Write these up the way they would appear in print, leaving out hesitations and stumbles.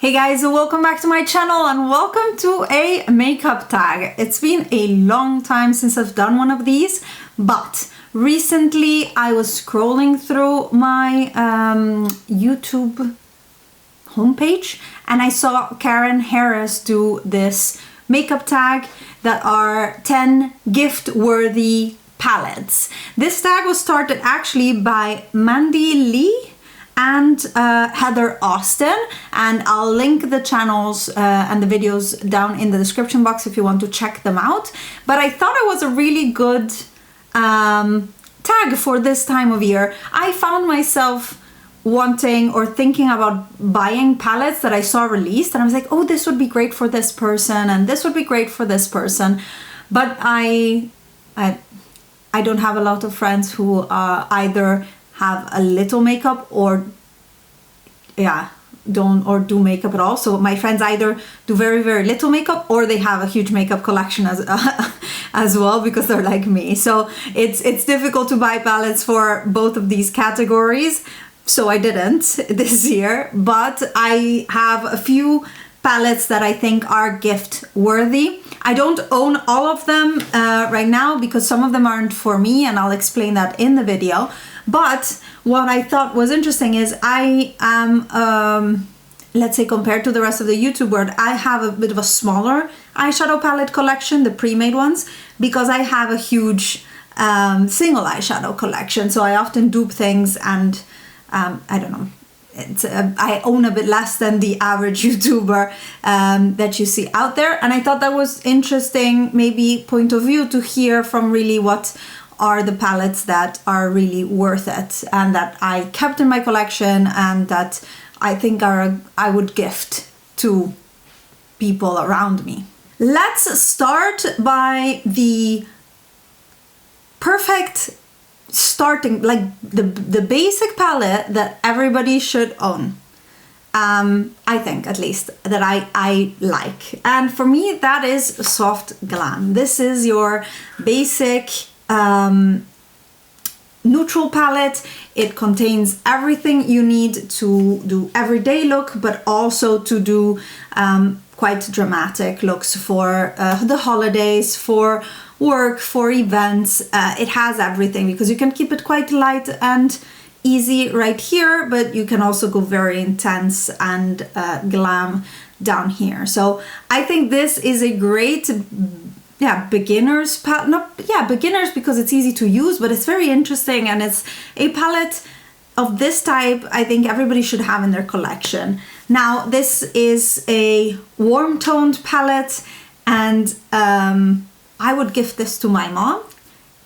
Hey guys, welcome back to my channel and welcome to a makeup tag. It's been a long time since I've done one of these, but recently I was scrolling through my YouTube homepage and I saw Karen Harris do this makeup tag that are 10 gift-worthy palettes. This tag was started actually by Mandy Lee and Heather Austin, and I'll link the channels and the videos down in the description box if you want to check them out. But I thought it was a really good tag for this time of year. I found myself wanting or thinking about buying palettes that I saw released, and I was like, oh, this would be great for this person and this would be great for this person. But I don't have a lot of friends who either have a little makeup or don't or do makeup at all. So my friends either do very, very little makeup or they have a huge makeup collection as well, because they're like me. So it's difficult to buy palettes for both of these categories. So I didn't this year, but I have a few palettes that I think are gift worthy. I don't own all of them right now because some of them aren't for me, and I'll explain that in the video. But what I thought was interesting is I am, let's say compared to the rest of the YouTube world, I have a bit of a smaller eyeshadow palette collection, the pre-made ones, because I have a huge single eyeshadow collection. So I often dupe things and I don't know. I own a bit less than the average YouTuber that you see out there, and I thought that was interesting, maybe point of view to hear from really what are the palettes that are really worth it and that I kept in my collection and that I think I would gift to people around me. Let's start by the perfect starting, like the basic palette that everybody should own. I think, at least, that I like. And for me, that is Soft Glam. This is your basic neutral palette. It contains everything you need to do everyday look, but also to do quite dramatic looks for the holidays, for work, for events. It has everything because you can keep it quite light and easy right here, but you can also go very intense and glam down here. So I think this is a great beginners palette. Beginners because it's easy to use, but it's very interesting, and it's a palette of this type I think everybody should have in their collection. Now this is a warm toned palette, and I would gift this to my mom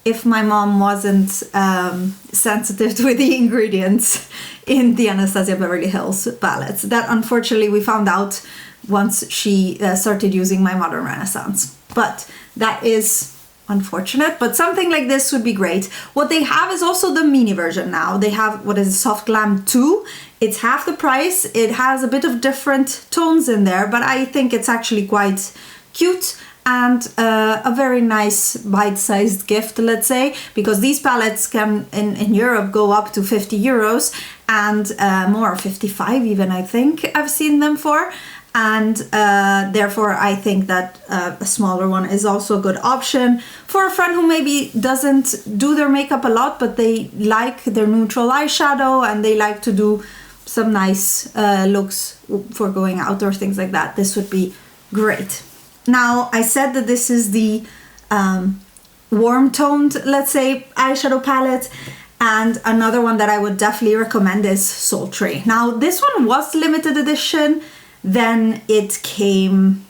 if my mom wasn't sensitive to the ingredients in the Anastasia Beverly Hills palettes. That unfortunately we found out once she started using my Modern Renaissance. But that is unfortunate, but something like this would be great. What they have is also the mini version now. They have what is Soft Glam 2. It's half the price. It has a bit of different tones in there, but I think it's actually quite cute and a very nice bite-sized gift, let's say, because these palettes can in Europe go up to 50 euros and more, 55 even, I think I've seen them for. And therefore I think that a smaller one is also a good option for a friend who maybe doesn't do their makeup a lot, but they like their neutral eyeshadow and they like to do some nice looks for going out or things like that. This would be great. Now, I said that this is the warm toned, let's say, eyeshadow palette, and another one that I would definitely recommend is Sultry. Now, this one was limited edition. Then it came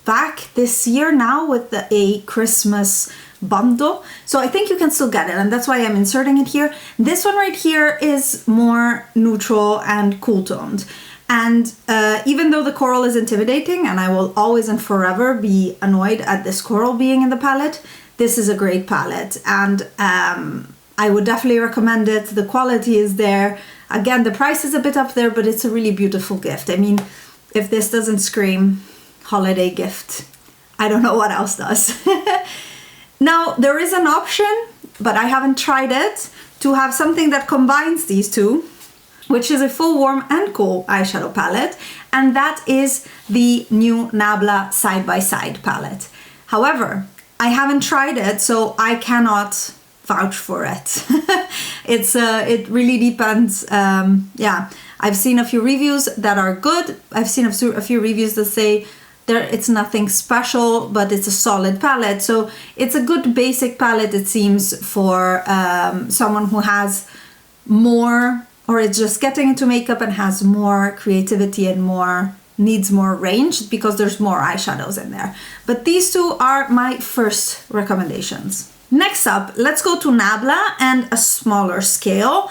back this year now with a Christmas bundle. So I think you can still get it, and that's why I'm inserting it here. This one right here is more neutral and cool toned. And even though the coral is intimidating, and I will always and forever be annoyed at this coral being in the palette, this is a great palette. And I would definitely recommend it. The quality is there. Again, the price is a bit up there, but it's a really beautiful gift. I mean, if this doesn't scream holiday gift, I don't know what else does. Now, there is an option, but I haven't tried it, to have something that combines these two. which is a full warm and cool eyeshadow palette, and that is the new Nabla Side by Side palette. However, I haven't tried it, so I cannot vouch for it. It really depends. Yeah, I've seen a few reviews that are good. I've seen a few reviews that say it's nothing special, but it's a solid palette. So it's a good basic palette, it seems, for someone who has more, or is just getting into makeup and has more creativity and needs more range, because there's more eyeshadows in there. But these two are my first recommendations. Next up, let's go to Nabla and a smaller scale.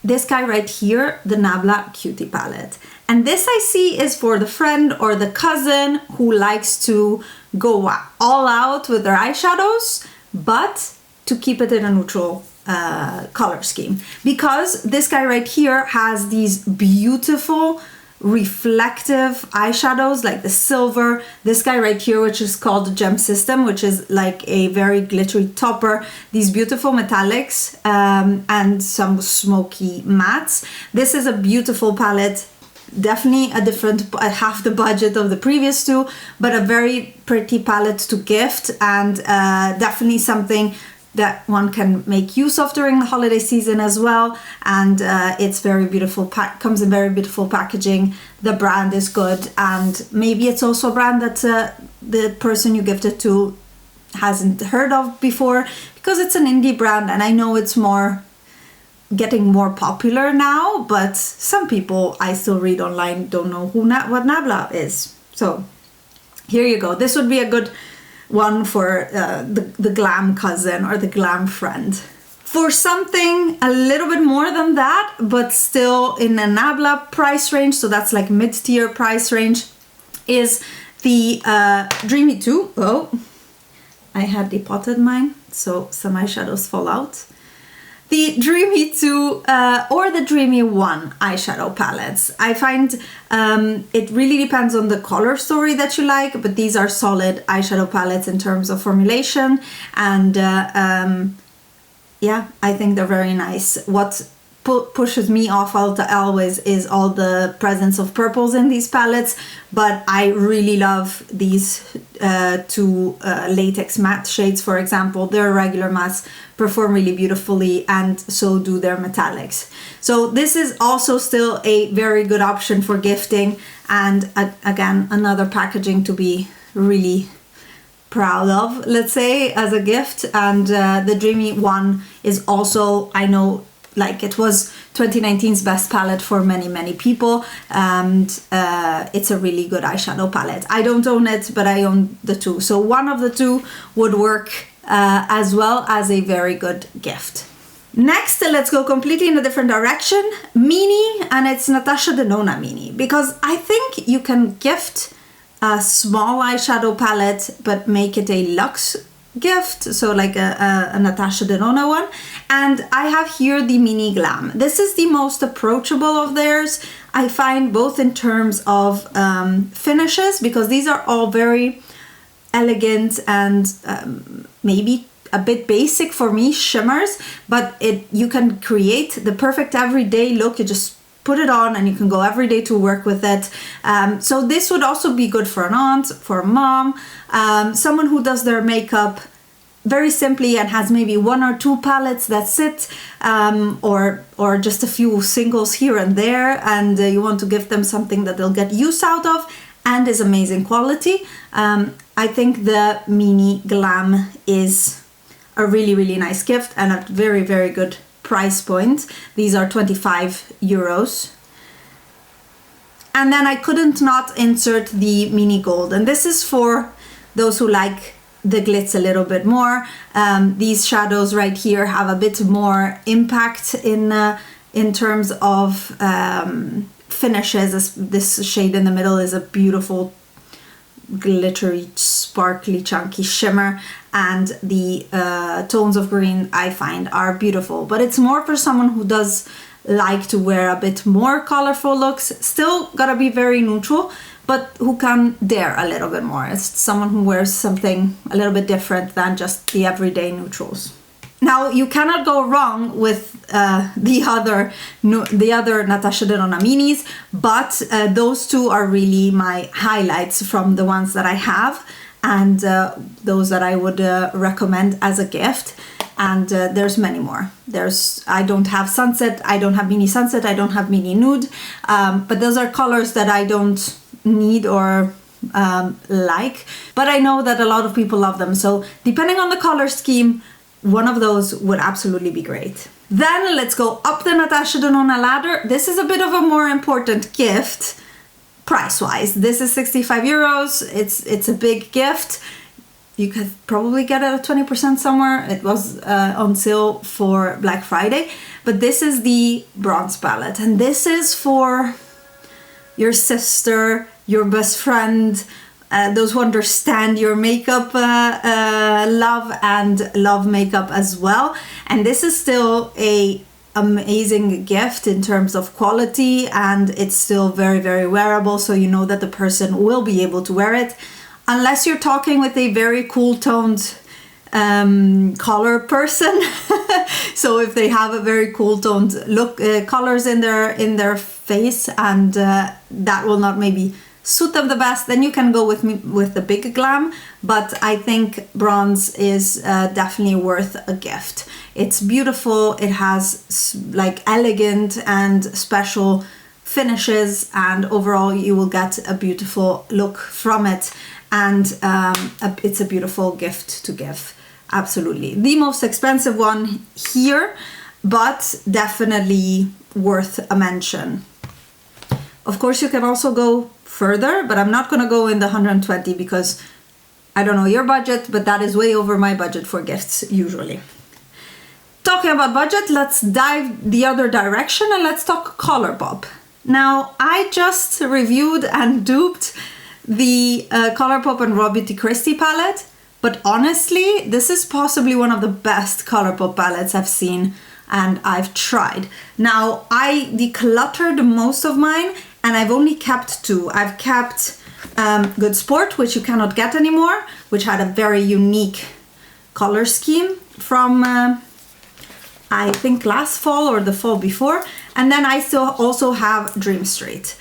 This guy right here, the Nabla Cutie palette. And this I see is for the friend or the cousin who likes to go all out with their eyeshadows, but to keep it in a neutral color scheme. Because this guy right here has these beautiful reflective eyeshadows like the silver, this guy right here, which is called the Gem System, which is like a very glittery topper, these beautiful metallics, and some smoky mattes. This is a beautiful palette, definitely a different, half the budget of the previous two, but a very pretty palette to gift, and definitely something that one can make use of during the holiday season as well. And it's very beautiful, comes in very beautiful packaging. The brand is good, and maybe it's also a brand that the person you gift it to hasn't heard of before, because it's an indie brand, and I know it's getting more popular now, but some people I still read online don't know what Nabla is. So here you go. This would be a good one for the glam cousin or the glam friend. For something a little bit more than that, but still in a Nabla price range, so that's like mid-tier price range, is the Dreamy 2. Oh, I had depotted mine, so some eyeshadows fall out. The Dreamy 2 or the Dreamy 1 eyeshadow palettes. I find it really depends on the color story that you like, but these are solid eyeshadow palettes in terms of formulation, and yeah, I think they're very nice. What pushes me off always is all the presence of purples in these palettes, but I really love these two latex matte shades, for example. Their regular mattes perform really beautifully, and so do their metallics. So this is also still a very good option for gifting, and again, another packaging to be really proud of, let's say, as a gift. And the Dreamy 1 is also, I know, like, it was 2019's best palette for many people, and it's a really good eyeshadow palette. I don't own it, but I own the two, so one of the two would work as well as a very good gift. Next, let's go completely in a different direction. Mini, and it's Natasha Denona Mini, because I think you can gift a small eyeshadow palette but make it a luxe gift, so like a Natasha Denona one. And I have here the Mini Glam. This is the most approachable of theirs, I find, both in terms of finishes, because these are all very elegant and maybe a bit basic for me, shimmers, but you can create the perfect everyday look. You just put it on and you can go every day to work with it. So this would also be good for an aunt, for a mom, someone who does their makeup very simply and has maybe one or two palettes that sit, or just a few singles here and there, and you want to give them something that they'll get use out of and is amazing quality. I think the Mini Glam is a really nice gift, and a very good price point. These are 25 euros. And then I couldn't not insert the Mini Gold, and this is for those who like the glitz a little bit more. These shadows right here have a bit more impact in terms of finishes. This shade in the middle is a beautiful glittery, sparkly, chunky shimmer, and the tones of green I find are beautiful, but it's more for someone who does like to wear a bit more colorful looks. Still gotta be very neutral, but who can dare a little bit more. It's someone who wears something a little bit different than just the everyday neutrals. Now you cannot go wrong with the other Natasha Denona minis, but those two are really my highlights from the ones that I have, and those that I would recommend as a gift. And there's many more. I don't have sunset, I don't have mini sunset, I don't have mini nude, but those are colors that I don't need or like, but I know that a lot of people love them. So depending on the color scheme, one of those would absolutely be great. Then let's go up the Natasha Denona ladder. This is a bit of a more important gift price-wise. This is 65 euros. It's a big gift. You could probably get it at 20% somewhere. It was on sale for Black Friday. But this is the bronze palette. And this is for your sister, your best friend, those who understand your makeup love and love makeup as well. And this is still a amazing gift in terms of quality, and it's still very, very wearable, so you know that the person will be able to wear it, unless you're talking with a very cool toned color person. So if they have a very cool toned look colors in their face, and that will not maybe suit them the best, then you can go with the big Glam. But I think bronze is definitely worth a gift. It's beautiful, it has like elegant and special finishes, and overall you will get a beautiful look from it, and it's a beautiful gift to give. Absolutely the most expensive one here, but definitely worth a mention. Of course you can also go further, but I'm not going to go in the 120 because I don't know your budget, but that is way over my budget for gifts usually. Talking about budget, let's dive the other direction and let's talk Colourpop. Now, I just reviewed and duped the Colourpop and Raw Beauty Christie palette, but honestly, this is possibly one of the best Colourpop palettes I've seen and I've tried. Now, I decluttered most of mine and I've only kept two. I've kept Good Sport, which you cannot get anymore, which had a very unique color scheme from I think last fall or the fall before. And then I still also have Dream Street.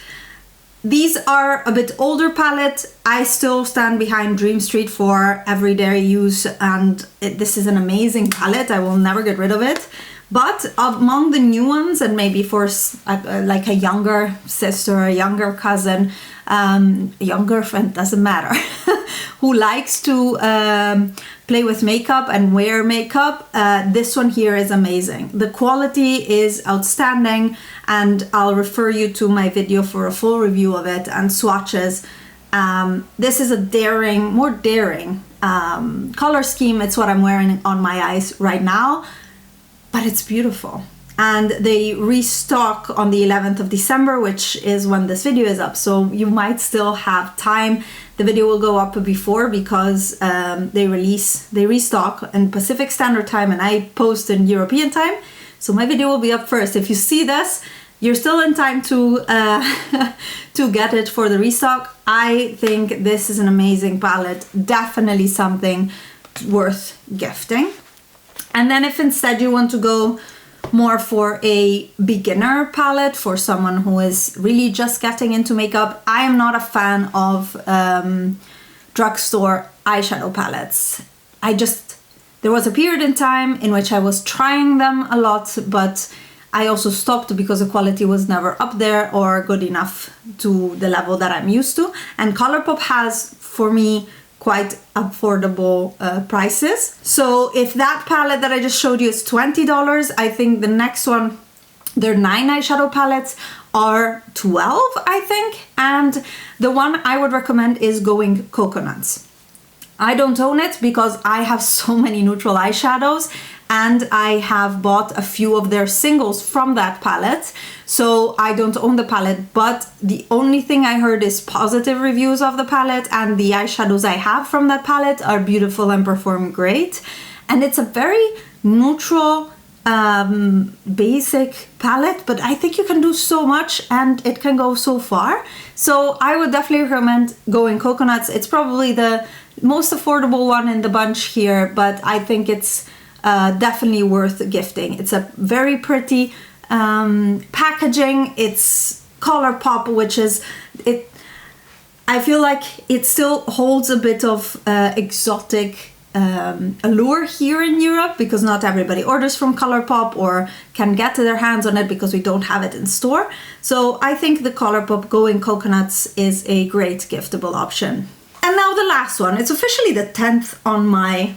These are a bit older palette. I still stand behind Dream Street for everyday use, and this is an amazing palette. I will never get rid of it. But among the new ones, and maybe for like a younger sister, a younger cousin, younger friend, doesn't matter, who likes to play with makeup and wear makeup, this one here is amazing. The quality is outstanding, and I'll refer you to my video for a full review of it and swatches. This is a more daring color scheme. It's what I'm wearing on my eyes right now, but it's beautiful. And they restock on the 11th of December, which is when this video is up. So you might still have time. The video will go up before because they restock in Pacific Standard Time and I post in European time. So my video will be up first. If you see this, you're still in time to to get it for the restock. I think this is an amazing palette. Definitely something worth gifting. And then if instead you want to go more for a beginner palette, for someone who is really just getting into makeup, I am not a fan of drugstore eyeshadow palettes. There was a period in time in which I was trying them a lot, but I also stopped because the quality was never up there or good enough to the level that I'm used to. And Colourpop has, for me, quite affordable prices. So if that palette that I just showed you is $20, I think the next one, their 9 eyeshadow palettes, are $12, I think. And the one I would recommend is Going Coconuts. I don't own it because I have so many neutral eyeshadows, and I have bought a few of their singles from that palette. So I don't own the palette, but the only thing I heard is positive reviews of the palette, and the eyeshadows I have from that palette are beautiful and perform great. And it's a very neutral, basic palette, but I think you can do so much and it can go so far. So I would definitely recommend Going Coconuts. It's probably the most affordable one in the bunch here, but I think it's definitely worth gifting. It's a very pretty packaging. It's Colourpop, which is it. I feel like it still holds a bit of exotic allure here in Europe, because not everybody orders from Colourpop or can get their hands on it because we don't have it in store. So I think the Colourpop Going Coconuts is a great giftable option. And now the last one. It's officially the 10th on my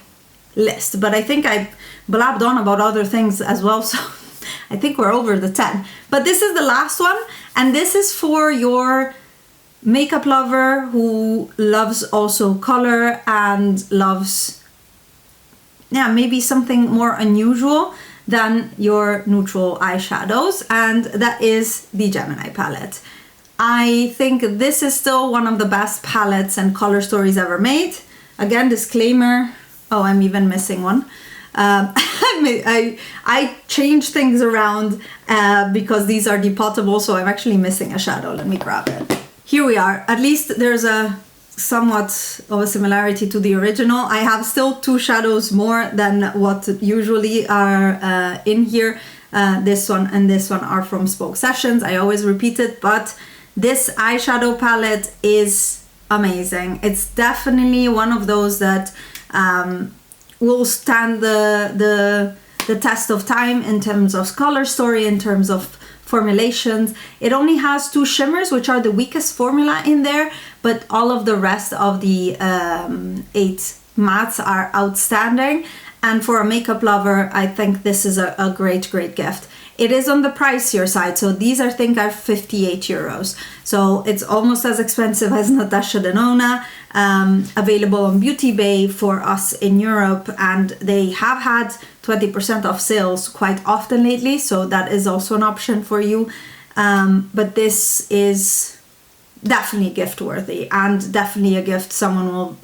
list, but I think I blabbed on about other things as well, so I think we're over the 10. But this is the last one, and this is for your makeup lover who loves also color and loves maybe something more unusual than your neutral eyeshadows, and that is the Gemini palette. I think this is still one of the best palettes and color stories ever made. Again, disclaimer. Oh, I'm even missing one. I changed things around because these are depotable, so I'm actually missing a shadow. Let me grab it. Here we are. At least there's a somewhat of a similarity to the original. I have still 2 shadows more than what usually are in here. This one and this one are from Spoke Sessions. I always repeat it, but this eyeshadow palette is amazing. It's definitely one of those that will stand the test of time in terms of color story, in terms of formulations. It only has 2 shimmers, which are the weakest formula in there, but all of the rest of the 8 mattes are outstanding. And for a makeup lover, I think this is a great gift. It is on the pricier side, so these I think are 58 euros. So it's almost as expensive as Natasha Denona, available on Beauty Bay for us in Europe, and they have had 20% off sales quite often lately, so that is also an option for you. But this is definitely gift worthy, and definitely a gift someone will,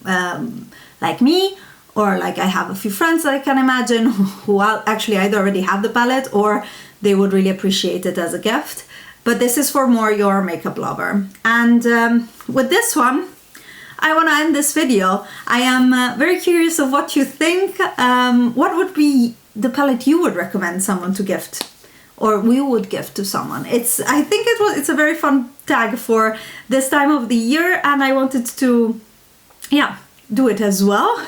like me, or like I have a few friends that I can imagine who actually either already have the palette or they would really appreciate it as a gift. But this is for more your makeup lover. And with this one, I want to end this video. I am very curious of what you think. What would be the palette you would recommend someone to gift, or we would gift to someone? I think it's a very fun tag for this time of the year, and I wanted to do it as well.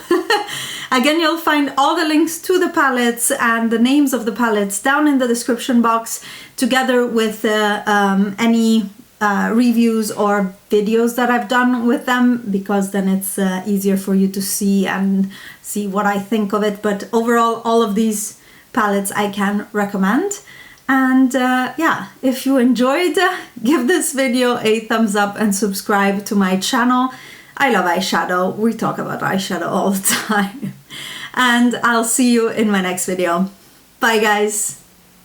Again, you'll find all the links to the palettes and the names of the palettes down in the description box, together with any reviews or videos that I've done with them, because then it's easier for you to see and see what I think of it. But overall, all of these palettes I can recommend. And if you enjoyed, give this video a thumbs up and subscribe to my channel. I love eyeshadow. We talk about eyeshadow all the time. And I'll see you in my next video. Bye, guys.